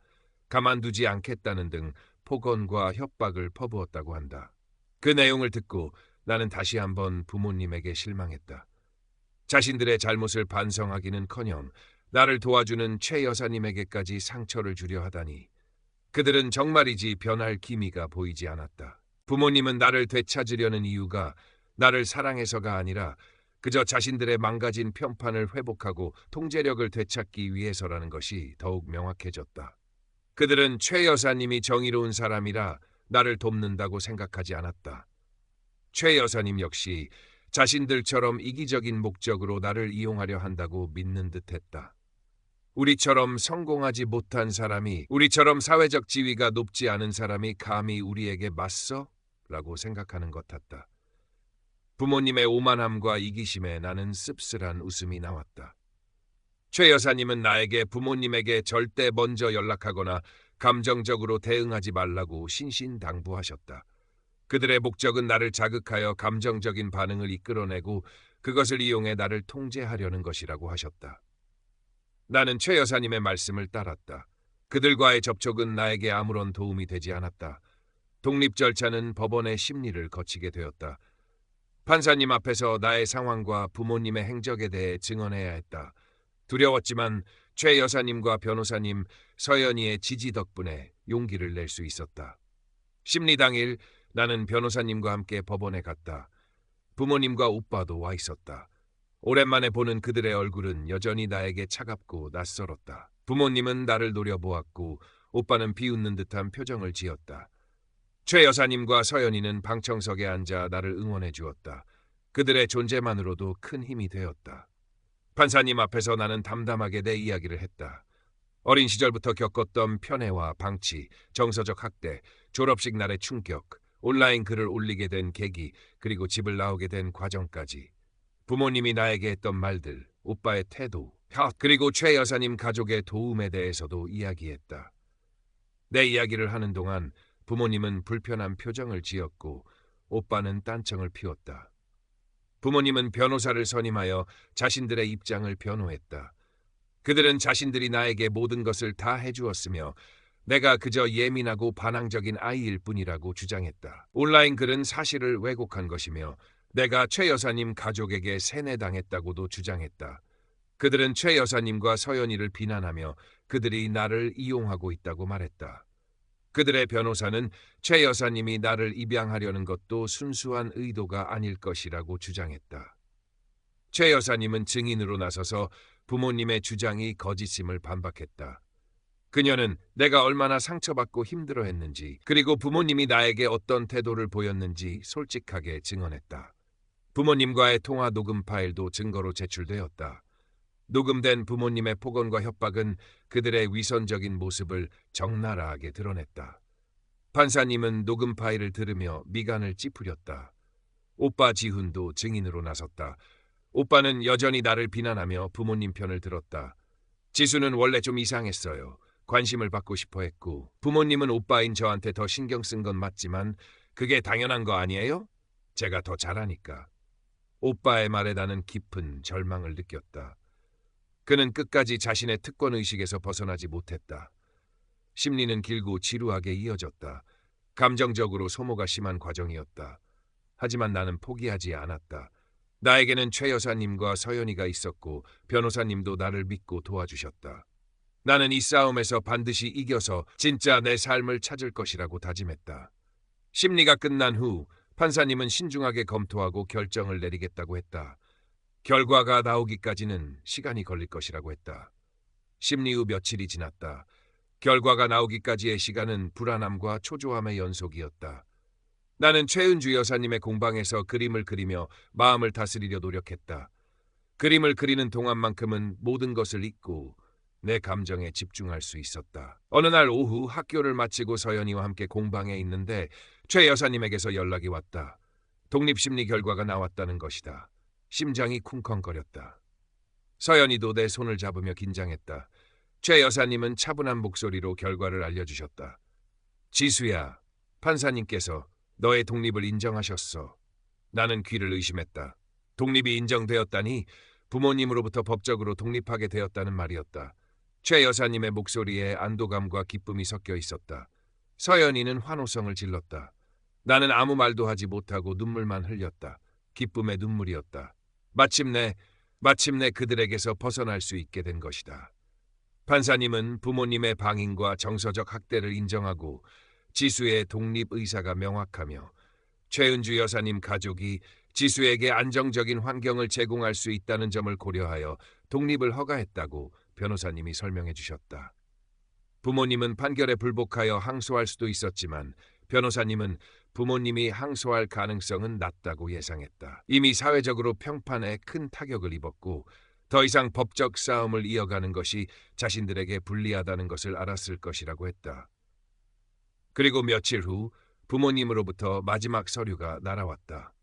가만두지 않겠다는 등 폭언과 협박을 퍼부었다고 한다. 그 내용을 듣고 나는 다시 한번 부모님에게 실망했다. 자신들의 잘못을 반성하기는커녕 나를 도와주는 최 여사님에게까지 상처를 주려 하다니. 그들은 정말이지 변할 기미가 보이지 않았다. 부모님은 나를 되찾으려는 이유가 나를 사랑해서가 아니라 그저 자신들의 망가진 편판을 회복하고 통제력을 되찾기 위해서라는 것이 더욱 명확해졌다. 그들은 최 여사님이 정의로운 사람이라 나를 돕는다고 생각하지 않았다. 최 여사님 역시 자신들처럼 이기적인 목적으로 나를 이용하려 한다고 믿는 듯했다. 우리처럼 성공하지 못한 사람이, 우리처럼 사회적 지위가 높지 않은 사람이 감히 우리에게 맞서? 라고 생각하는 것 같다. 부모님의 오만함과 이기심에 나는 씁쓸한 웃음이 나왔다. 최 여사님은 나에게 부모님에게 절대 먼저 연락하거나 감정적으로 대응하지 말라고 신신당부하셨다. 그들의 목적은 나를 자극하여 감정적인 반응을 이끌어내고 그것을 이용해 나를 통제하려는 것이라고 하셨다. 나는 최 여사님의 말씀을 따랐다. 그들과의 접촉은 나에게 아무런 도움이 되지 않았다. 독립 절차는 법원의 심리를 거치게 되었다. 판사님 앞에서 나의 상황과 부모님의 행적에 대해 증언해야 했다. 두려웠지만 최 여사님과 변호사님 서연이의 지지 덕분에 용기를 낼 수 있었다. 심리 당일 나는 변호사님과 함께 법원에 갔다. 부모님과 오빠도 와 있었다. 오랜만에 보는 그들의 얼굴은 여전히 나에게 차갑고 낯설었다. 부모님은 나를 노려보았고 오빠는 비웃는 듯한 표정을 지었다. 최 여사님과 서연이는 방청석에 앉아 나를 응원해 주었다. 그들의 존재만으로도 큰 힘이 되었다. 판사님 앞에서 나는 담담하게 내 이야기를 했다. 어린 시절부터 겪었던 편애와 방치, 정서적 학대, 졸업식 날의 충격, 온라인 글을 올리게 된 계기, 그리고 집을 나오게 된 과정까지. 부모님이 나에게 했던 말들, 오빠의 태도, 그리고 최 여사님 가족의 도움에 대해서도 이야기했다. 내 이야기를 하는 동안 부모님은 불편한 표정을 지었고 오빠는 딴청을 피웠다. 부모님은 변호사를 선임하여 자신들의 입장을 변호했다. 그들은 자신들이 나에게 모든 것을 다 해주었으며 내가 그저 예민하고 반항적인 아이일 뿐이라고 주장했다. 온라인 글은 사실을 왜곡한 것이며 내가 최 여사님 가족에게 세뇌당했다고도 주장했다. 그들은 최 여사님과 서연이를 비난하며 그들이 나를 이용하고 있다고 말했다. 그들의 변호사는 최 여사님이 나를 입양하려는 것도 순수한 의도가 아닐 것이라고 주장했다. 최 여사님은 증인으로 나서서 부모님의 주장이 거짓임을 반박했다. 그녀는 내가 얼마나 상처받고 힘들어했는지 그리고 부모님이 나에게 어떤 태도를 보였는지 솔직하게 증언했다. 부모님과의 통화 녹음 파일도 증거로 제출되었다. 녹음된 부모님의 폭언과 협박은 그들의 위선적인 모습을 적나라하게 드러냈다. 판사님은 녹음 파일을 들으며 미간을 찌푸렸다. 오빠 지훈도 증인으로 나섰다. 오빠는 여전히 나를 비난하며 부모님 편을 들었다. 지수는 원래 좀 이상했어요. 관심을 받고 싶어 했고 부모님은 오빠인 저한테 더 신경 쓴 건 맞지만 그게 당연한 거 아니에요? 제가 더 잘하니까. 오빠의 말에 나는 깊은 절망을 느꼈다. 그는 끝까지 자신의 특권의식에서 벗어나지 못했다. 심리는 길고 지루하게 이어졌다. 감정적으로 소모가 심한 과정이었다. 하지만 나는 포기하지 않았다. 나에게는 최 여사님과 서연이가 있었고 변호사님도 나를 믿고 도와주셨다. 나는 이 싸움에서 반드시 이겨서 진짜 내 삶을 찾을 것이라고 다짐했다. 심리가 끝난 후 판사님은 신중하게 검토하고 결정을 내리겠다고 했다. 결과가 나오기까지는 시간이 걸릴 것이라고 했다. 심리 후 며칠이 지났다. 결과가 나오기까지의 시간은 불안함과 초조함의 연속이었다. 나는 최은주 여사님의 공방에서 그림을 그리며 마음을 다스리려 노력했다. 그림을 그리는 동안만큼은 모든 것을 잊고 내 감정에 집중할 수 있었다. 어느 날 오후 학교를 마치고 서연이와 함께 공방에 있는데 최 여사님에게서 연락이 왔다. 독립심리 결과가 나왔다는 것이다. 심장이 쿵쾅거렸다. 서연이도 내 손을 잡으며 긴장했다. 최 여사님은 차분한 목소리로 결과를 알려주셨다. 지수야, 판사님께서 너의 독립을 인정하셨어. 나는 귀를 의심했다. 독립이 인정되었다니 부모님으로부터 법적으로 독립하게 되었다는 말이었다. 최 여사님의 목소리에 안도감과 기쁨이 섞여 있었다. 서연이는 환호성을 질렀다. 나는 아무 말도 하지 못하고 눈물만 흘렸다. 기쁨의 눈물이었다. 마침내 그들에게서 벗어날 수 있게 된 것이다. 판사님은 부모님의 방임과 정서적 학대를 인정하고 지수의 독립 의사가 명확하며 최은주 여사님 가족이 지수에게 안정적인 환경을 제공할 수 있다는 점을 고려하여 독립을 허가했다고 변호사님이 설명해 주셨다. 부모님은 판결에 불복하여 항소할 수도 있었지만 변호사님은 부모님이 항소할 가능성은 낮다고 예상했다. 이미 사회적으로 평판에 큰 타격을 입었고 더 이상 법적 싸움을 이어가는 것이 자신들에게 불리하다는 것을 알았을 것이라고 했다. 그리고 며칠 후 부모님으로부터 마지막 서류가 날아왔다.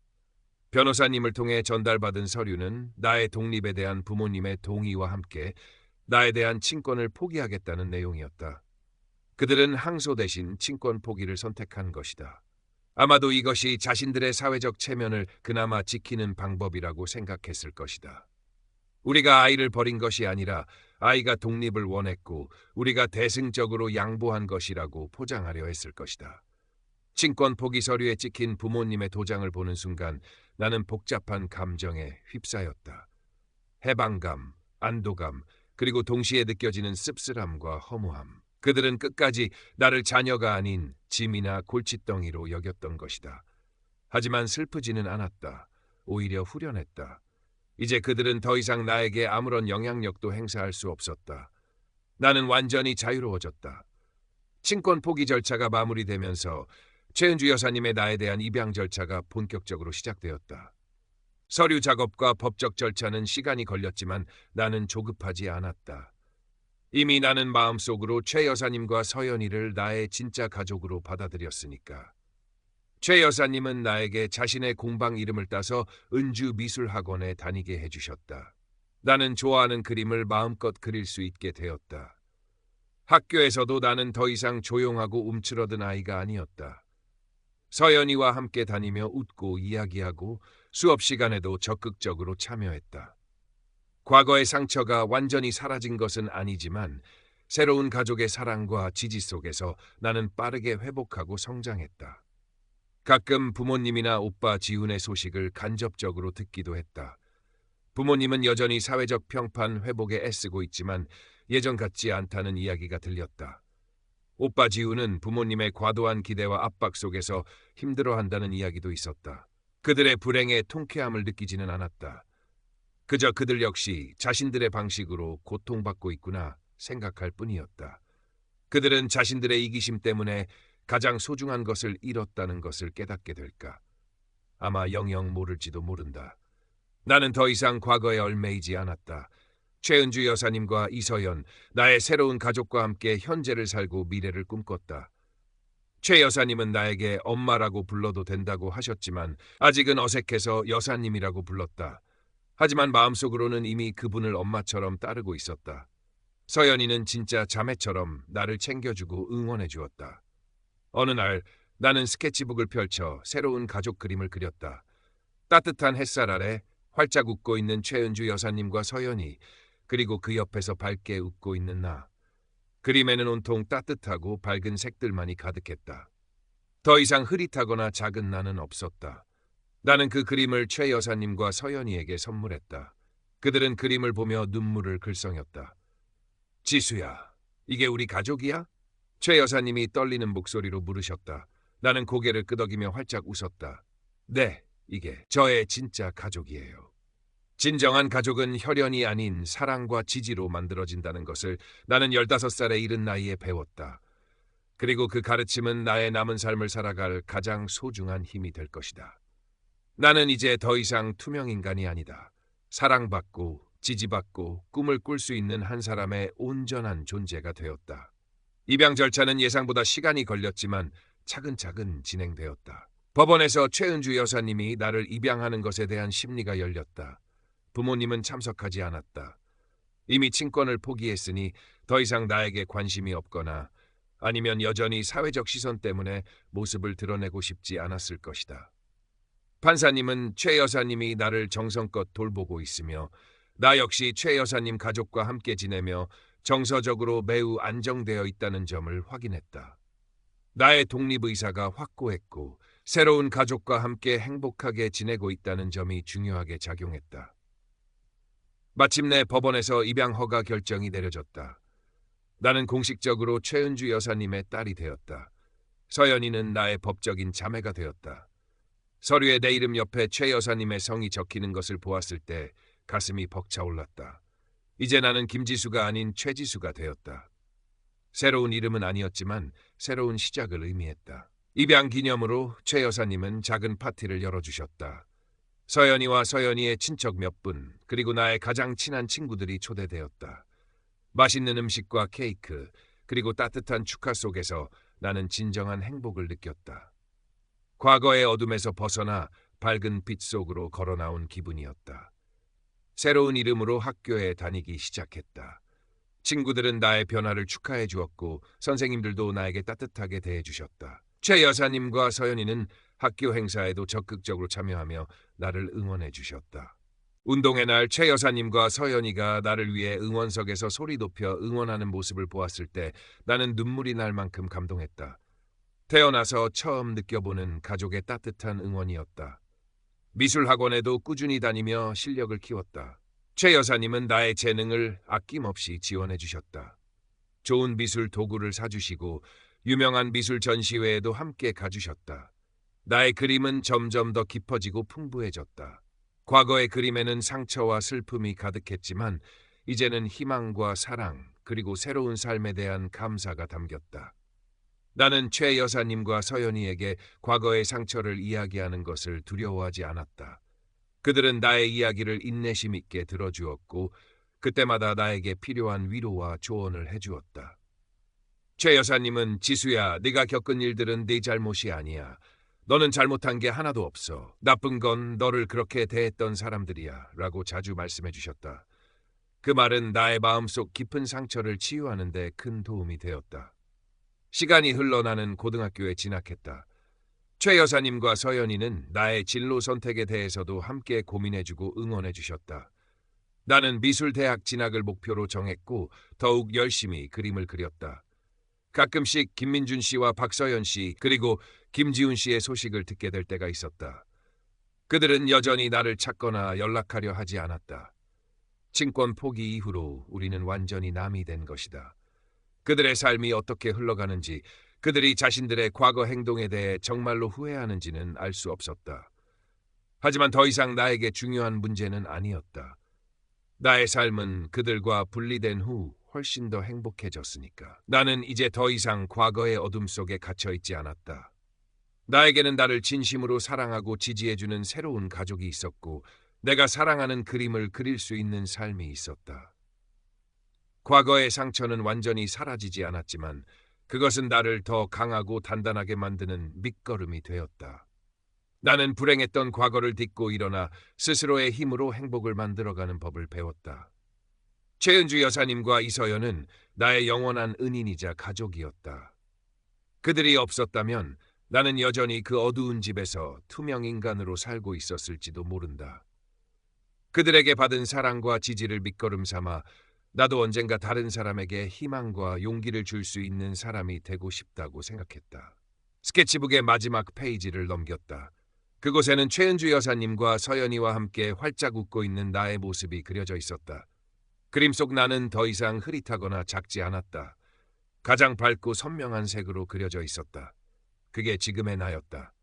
변호사님을 통해 전달받은 서류는 나의 독립에 대한 부모님의 동의와 함께 나에 대한 친권을 포기하겠다는 내용이었다. 그들은 항소 대신 친권 포기를 선택한 것이다. 아마도 이것이 자신들의 사회적 체면을 그나마 지키는 방법이라고 생각했을 것이다. 우리가 아이를 버린 것이 아니라 아이가 독립을 원했고 우리가 대승적으로 양보한 것이라고 포장하려 했을 것이다. 친권 포기 서류에 찍힌 부모님의 도장을 보는 순간 나는 복잡한 감정에 휩싸였다. 해방감, 안도감, 그리고 동시에 느껴지는 씁쓸함과 허무함. 그들은 끝까지 나를 자녀가 아닌 짐이나 골칫덩이로 여겼던 것이다. 하지만 슬프지는 않았다. 오히려 후련했다. 이제 그들은 더 이상 나에게 아무런 영향력도 행사할 수 없었다. 나는 완전히 자유로워졌다. 친권 포기 절차가 마무리되면서 최은주 여사님의 나에 대한 입양 절차가 본격적으로 시작되었다. 서류 작업과 법적 절차는 시간이 걸렸지만 나는 조급하지 않았다. 이미 나는 마음속으로 최 여사님과 서연이를 나의 진짜 가족으로 받아들였으니까. 최 여사님은 나에게 자신의 공방 이름을 따서 은주미술학원에 다니게 해주셨다. 나는 좋아하는 그림을 마음껏 그릴 수 있게 되었다. 학교에서도 나는 더 이상 조용하고 움츠러든 아이가 아니었다. 서연이와 함께 다니며 웃고 이야기하고 수업 시간에도 적극적으로 참여했다. 과거의 상처가 완전히 사라진 것은 아니지만 새로운 가족의 사랑과 지지 속에서 나는 빠르게 회복하고 성장했다. 가끔 부모님이나 오빠 지훈의 소식을 간접적으로 듣기도 했다. 부모님은 여전히 사회적 평판 회복에 애쓰고 있지만 예전 같지 않다는 이야기가 들렸다. 오빠 지훈은 부모님의 과도한 기대와 압박 속에서 힘들어한다는 이야기도 있었다. 그들의 불행에 통쾌함을 느끼지는 않았다. 그저 그들 역시 자신들의 방식으로 고통받고 있구나 생각할 뿐이었다. 그들은 자신들의 이기심 때문에 가장 소중한 것을 잃었다는 것을 깨닫게 될까? 아마 영영 모를지도 모른다. 나는 더 이상 과거에 얽매이지 않았다. 최은주 여사님과 이서연, 나의 새로운 가족과 함께 현재를 살고 미래를 꿈꿨다. 최 여사님은 나에게 엄마라고 불러도 된다고 하셨지만 아직은 어색해서 여사님이라고 불렀다. 하지만 마음속으로는 이미 그분을 엄마처럼 따르고 있었다. 서연이는 진짜 자매처럼 나를 챙겨주고 응원해 주었다. 어느 날 나는 스케치북을 펼쳐 새로운 가족 그림을 그렸다. 따뜻한 햇살 아래 활짝 웃고 있는 최은주 여사님과 서연이, 그리고 그 옆에서 밝게 웃고 있는 나. 그림에는 온통 따뜻하고 밝은 색들만이 가득했다. 더 이상 흐릿하거나 작은 나는 없었다. 나는 그 그림을 최 여사님과 서연이에게 선물했다. 그들은 그림을 보며 눈물을 글썽였다. 지수야, 이게 우리 가족이야? 최 여사님이 떨리는 목소리로 물으셨다. 나는 고개를 끄덕이며 활짝 웃었다. 네, 이게 저의 진짜 가족이에요. 진정한 가족은 혈연이 아닌 사랑과 지지로 만들어진다는 것을 나는 15살의 이른 나이에 배웠다. 그리고 그 가르침은 나의 남은 삶을 살아갈 가장 소중한 힘이 될 것이다. 나는 이제 더 이상 투명 인간이 아니다. 사랑받고 지지받고 꿈을 꿀 수 있는 한 사람의 온전한 존재가 되었다. 입양 절차는 예상보다 시간이 걸렸지만 차근차근 진행되었다. 법원에서 최은주 여사님이 나를 입양하는 것에 대한 심리가 열렸다. 부모님은 참석하지 않았다. 이미 친권을 포기했으니 더 이상 나에게 관심이 없거나 아니면 여전히 사회적 시선 때문에 모습을 드러내고 싶지 않았을 것이다. 판사님은 최 여사님이 나를 정성껏 돌보고 있으며 나 역시 최 여사님 가족과 함께 지내며 정서적으로 매우 안정되어 있다는 점을 확인했다. 나의 독립의사가 확고했고 새로운 가족과 함께 행복하게 지내고 있다는 점이 중요하게 작용했다. 마침내 법원에서 입양 허가 결정이 내려졌다. 나는 공식적으로 최은주 여사님의 딸이 되었다. 서연이는 나의 법적인 자매가 되었다. 서류에 내 이름 옆에 최 여사님의 성이 적히는 것을 보았을 때 가슴이 벅차올랐다. 이제 나는 김지수가 아닌 최지수가 되었다. 새로운 이름은 아니었지만 새로운 시작을 의미했다. 입양 기념으로 최 여사님은 작은 파티를 열어주셨다. 서연이와 서연이의 친척 몇 분, 그리고 나의 가장 친한 친구들이 초대되었다. 맛있는 음식과 케이크, 그리고 따뜻한 축하 속에서 나는 진정한 행복을 느꼈다. 과거의 어둠에서 벗어나 밝은 빛 속으로 걸어 나온 기분이었다. 새로운 이름으로 학교에 다니기 시작했다. 친구들은 나의 변화를 축하해 주었고 선생님들도 나에게 따뜻하게 대해 주셨다. 최 여사님과 서연이는 학교 행사에도 적극적으로 참여하며 나를 응원해 주셨다. 운동의 날 최 여사님과 서연이가 나를 위해 응원석에서 소리 높여 응원하는 모습을 보았을 때 나는 눈물이 날 만큼 감동했다. 태어나서 처음 느껴보는 가족의 따뜻한 응원이었다. 미술학원에도 꾸준히 다니며 실력을 키웠다. 최 여사님은 나의 재능을 아낌없이 지원해 주셨다. 좋은 미술 도구를 사주시고 유명한 미술 전시회에도 함께 가주셨다. 나의 그림은 점점 더 깊어지고 풍부해졌다. 과거의 그림에는 상처와 슬픔이 가득했지만 이제는 희망과 사랑, 그리고 새로운 삶에 대한 감사가 담겼다. 나는 최 여사님과 서연이에게 과거의 상처를 이야기하는 것을 두려워하지 않았다. 그들은 나의 이야기를 인내심 있게 들어주었고 그때마다 나에게 필요한 위로와 조언을 해주었다. 최 여사님은 지수야, 네가 겪은 일들은 네 잘못이 아니야. 너는 잘못한 게 하나도 없어. 나쁜 건 너를 그렇게 대했던 사람들이야 라고 자주 말씀해 주셨다. 그 말은 나의 마음속 깊은 상처를 치유하는 데 큰 도움이 되었다. 시간이 흘러 나는 고등학교에 진학했다. 최 여사님과 서연이는 나의 진로 선택에 대해서도 함께 고민해주고 응원해주셨다. 나는 미술대학 진학을 목표로 정했고 더욱 열심히 그림을 그렸다. 가끔씩 김민준 씨와 박서연 씨 그리고 김지훈 씨의 소식을 듣게 될 때가 있었다. 그들은 여전히 나를 찾거나 연락하려 하지 않았다. 친권 포기 이후로 우리는 완전히 남이 된 것이다. 그들의 삶이 어떻게 흘러가는지, 그들이 자신들의 과거 행동에 대해 정말로 후회하는지는 알 수 없었다. 하지만 더 이상 나에게 중요한 문제는 아니었다. 나의 삶은 그들과 분리된 후 훨씬 더 행복해졌으니까. 나는 이제 더 이상 과거의 어둠 속에 갇혀있지 않았다. 나에게는 나를 진심으로 사랑하고 지지해주는 새로운 가족이 있었고 내가 사랑하는 그림을 그릴 수 있는 삶이 있었다. 과거의 상처는 완전히 사라지지 않았지만 그것은 나를 더 강하고 단단하게 만드는 밑거름이 되었다. 나는 불행했던 과거를 딛고 일어나 스스로의 힘으로 행복을 만들어가는 법을 배웠다. 최은주 여사님과 이서연은 나의 영원한 은인이자 가족이었다. 그들이 없었다면 나는 여전히 그 어두운 집에서 투명 인간으로 살고 있었을지도 모른다. 그들에게 받은 사랑과 지지를 밑거름 삼아 나도 언젠가 다른 사람에게 희망과 용기를 줄 수 있는 사람이 되고 싶다고 생각했다. 스케치북의 마지막 페이지를 넘겼다. 그곳에는 최은주 여사님과 서연이와 함께 활짝 웃고 있는 나의 모습이 그려져 있었다. 그림 속 나는 더 이상 흐릿하거나 작지 않았다. 가장 밝고 선명한 색으로 그려져 있었다. 그게 지금의 나였다.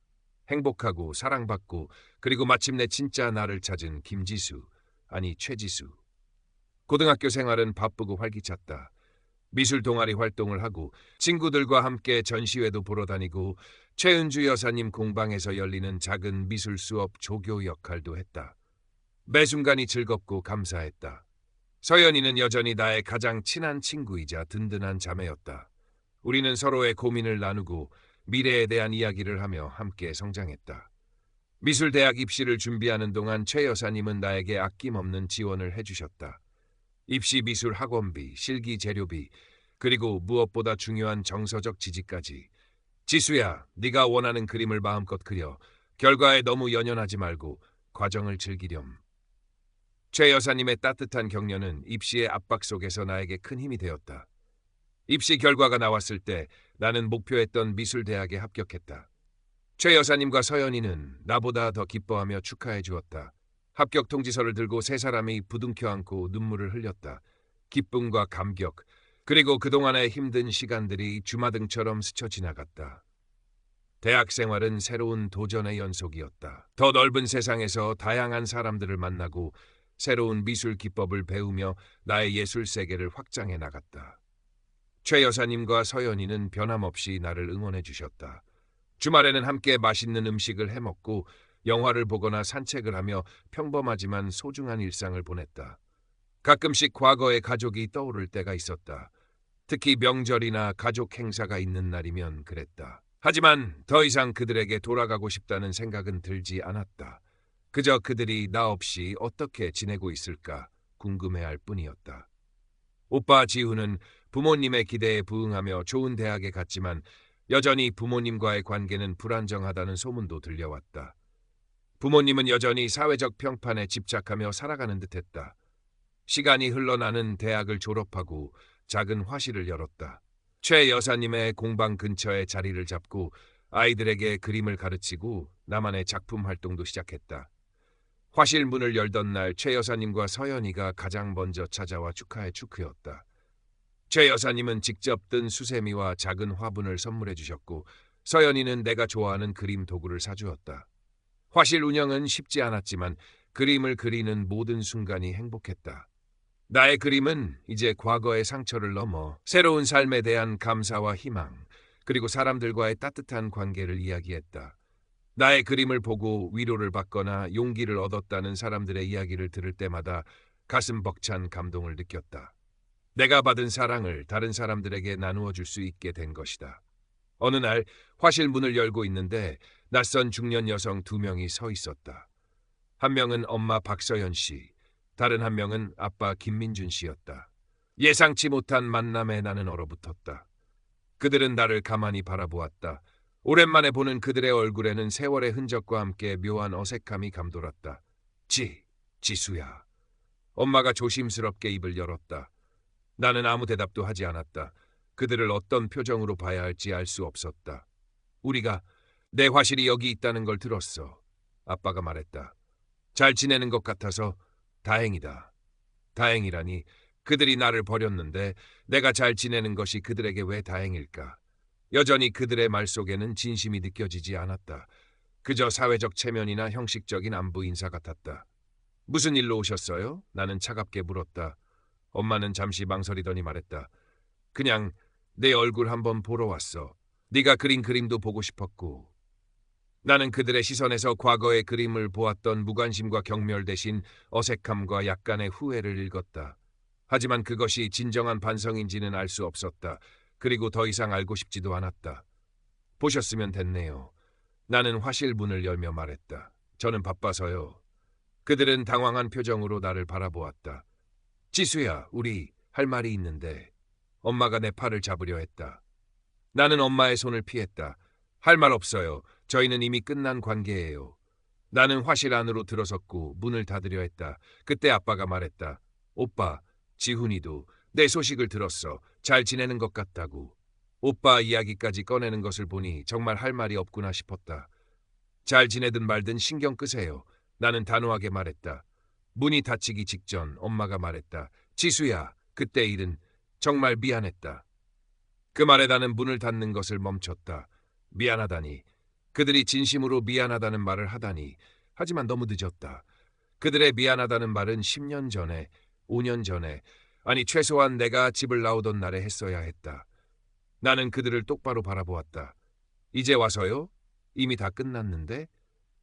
행복하고 사랑받고 그리고 마침내 진짜 나를 찾은 김지수, 아니 최지수. 고등학교 생활은 바쁘고 활기찼다. 미술 동아리 활동을 하고 친구들과 함께 전시회도 보러 다니고 최은주 여사님 공방에서 열리는 작은 미술 수업 조교 역할도 했다. 매 순간이 즐겁고 감사했다. 서연이는 여전히 나의 가장 친한 친구이자 든든한 자매였다. 우리는 서로의 고민을 나누고 미래에 대한 이야기를 하며 함께 성장했다. 미술대학 입시를 준비하는 동안 최 여사님은 나에게 아낌없는 지원을 해주셨다. 입시 미술 학원비, 실기 재료비, 그리고 무엇보다 중요한 정서적 지지까지. 지수야, 네가 원하는 그림을 마음껏 그려. 결과에 너무 연연하지 말고 과정을 즐기렴. 최 여사님의 따뜻한 격려는 입시의 압박 속에서 나에게 큰 힘이 되었다. 입시 결과가 나왔을 때 나는 목표했던 미술대학에 합격했다. 최 여사님과 서연이는 나보다 더 기뻐하며 축하해 주었다. 합격 통지서를 들고 세 사람이 부둥켜 안고 눈물을 흘렸다. 기쁨과 감격, 그리고 그동안의 힘든 시간들이 주마등처럼 스쳐 지나갔다. 대학 생활은 새로운 도전의 연속이었다. 더 넓은 세상에서 다양한 사람들을 만나고 새로운 미술 기법을 배우며 나의 예술 세계를 확장해 나갔다. 최 여사님과 서연이는 변함없이 나를 응원해 주셨다. 주말에는 함께 맛있는 음식을 해먹고 영화를 보거나 산책을 하며 평범하지만 소중한 일상을 보냈다. 가끔씩 과거의 가족이 떠오를 때가 있었다. 특히 명절이나 가족 행사가 있는 날이면 그랬다. 하지만 더 이상 그들에게 돌아가고 싶다는 생각은 들지 않았다. 그저 그들이 나 없이 어떻게 지내고 있을까 궁금해할 뿐이었다. 오빠 지훈은 부모님의 기대에 부응하며 좋은 대학에 갔지만 여전히 부모님과의 관계는 불안정하다는 소문도 들려왔다. 부모님은 여전히 사회적 평판에 집착하며 살아가는 듯했다. 시간이 흘러나는 대학을 졸업하고 작은 화실을 열었다. 최 여사님의 공방 근처에 자리를 잡고 아이들에게 그림을 가르치고 나만의 작품 활동도 시작했다. 화실 문을 열던 날 최 여사님과 서연이가 가장 먼저 찾아와 축하해 축하였다. 최 여사님은 직접 뜬 수세미와 작은 화분을 선물해 주셨고 서연이는 내가 좋아하는 그림 도구를 사주었다. 화실 운영은 쉽지 않았지만 그림을 그리는 모든 순간이 행복했다. 나의 그림은 이제 과거의 상처를 넘어 새로운 삶에 대한 감사와 희망, 그리고 사람들과의 따뜻한 관계를 이야기했다. 나의 그림을 보고 위로를 받거나 용기를 얻었다는 사람들의 이야기를 들을 때마다 가슴 벅찬 감동을 느꼈다. 내가 받은 사랑을 다른 사람들에게 나누어 줄 수 있게 된 것이다. 어느 날 화실 문을 열고 있는데 낯선 중년 여성 두 명이 서 있었다. 한 명은 엄마 박서연 씨, 다른 한 명은 아빠 김민준 씨였다. 예상치 못한 만남에 나는 얼어붙었다. 그들은 나를 가만히 바라보았다. 오랜만에 보는 그들의 얼굴에는 세월의 흔적과 함께 묘한 어색함이 감돌았다. 지수야. 엄마가 조심스럽게 입을 열었다. 나는 아무 대답도 하지 않았다. 그들을 어떤 표정으로 봐야 할지 알 수 없었다. 우리가 내 화실이 여기 있다는 걸 들었어. 아빠가 말했다. 잘 지내는 것 같아서 다행이다. 다행이라니 그들이 나를 버렸는데 내가 잘 지내는 것이 그들에게 왜 다행일까? 여전히 그들의 말 속에는 진심이 느껴지지 않았다. 그저 사회적 체면이나 형식적인 안부 인사 같았다. 무슨 일로 오셨어요? 나는 차갑게 물었다. 엄마는 잠시 망설이더니 말했다. 그냥 내 얼굴 한번 보러 왔어. 네가 그린 그림도 보고 싶었고. 나는 그들의 시선에서 과거의 그림을 보았던 무관심과 경멸 대신 어색함과 약간의 후회를 읽었다. 하지만 그것이 진정한 반성인지는 알 수 없었다. 그리고 더 이상 알고 싶지도 않았다. 보셨으면 됐네요. 나는 화실 문을 열며 말했다. 저는 바빠서요. 그들은 당황한 표정으로 나를 바라보았다. 지수야, 우리 할 말이 있는데. 엄마가 내 팔을 잡으려 했다. 나는 엄마의 손을 피했다. 할 말 없어요. 저희는 이미 끝난 관계예요. 나는 화실 안으로 들어섰고 문을 닫으려 했다. 그때 아빠가 말했다. 오빠, 지훈이도 내 소식을 들었어. 잘 지내는 것 같다고. 오빠 이야기까지 꺼내는 것을 보니 정말 할 말이 없구나 싶었다. 잘 지내든 말든 신경 끄세요. 나는 단호하게 말했다. 문이 닫히기 직전 엄마가 말했다. 지수야, 그때 일은 정말 미안했다. 그 말에 나는 문을 닫는 것을 멈췄다. 미안하다니. 그들이 진심으로 미안하다는 말을 하다니. 하지만 너무 늦었다. 그들의 미안하다는 말은 10년 전에, 5년 전에, 아니 최소한 내가 집을 나오던 날에 했어야 했다. 나는 그들을 똑바로 바라보았다. 이제 와서요? 이미 다 끝났는데?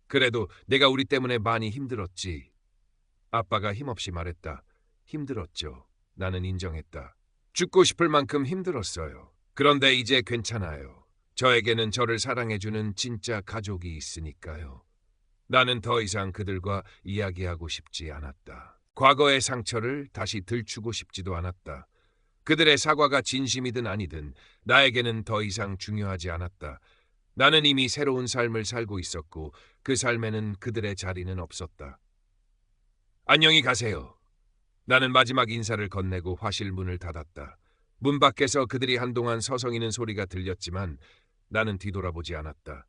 그래도 내가 우리 때문에 많이 힘들었지. 아빠가 힘없이 말했다. 힘들었죠. 나는 인정했다. 죽고 싶을 만큼 힘들었어요. 그런데 이제 괜찮아요. 저에게는 저를 사랑해주는 진짜 가족이 있으니까요. 나는 더 이상 그들과 이야기하고 싶지 않았다. 과거의 상처를 다시 들추고 싶지도 않았다. 그들의 사과가 진심이든 아니든 나에게는 더 이상 중요하지 않았다. 나는 이미 새로운 삶을 살고 있었고 그 삶에는 그들의 자리는 없었다. 안녕히 가세요. 나는 마지막 인사를 건네고 화실 문을 닫았다. 문 밖에서 그들이 한동안 서성이는 소리가 들렸지만 나는 뒤돌아보지 않았다.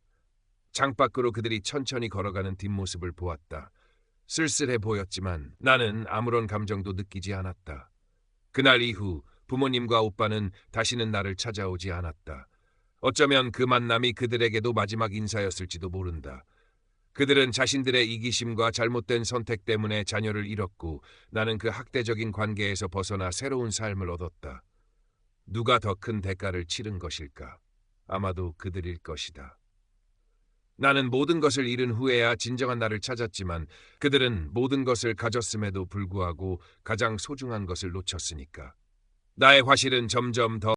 창밖으로 그들이 천천히 걸어가는 뒷모습을 보았다. 쓸쓸해 보였지만 나는 아무런 감정도 느끼지 않았다. 그날 이후 부모님과 오빠는 다시는 나를 찾아오지 않았다. 어쩌면 그 만남이 그들에게도 마지막 인사였을지도 모른다. 그들은 자신들의 이기심과 잘못된 선택 때문에 자녀를 잃었고 나는 그 학대적인 관계에서 벗어나 새로운 삶을 얻었다. 누가 더 큰 대가를 치른 것일까? 아마도 그들일 것이다. 나는 모든 것을 잃은 후에야 진정한 나를 찾았지만 그들은 모든 것을 가졌음에도 불구하고 가장 소중한 것을 놓쳤으니까. 나의 화실은 점점 더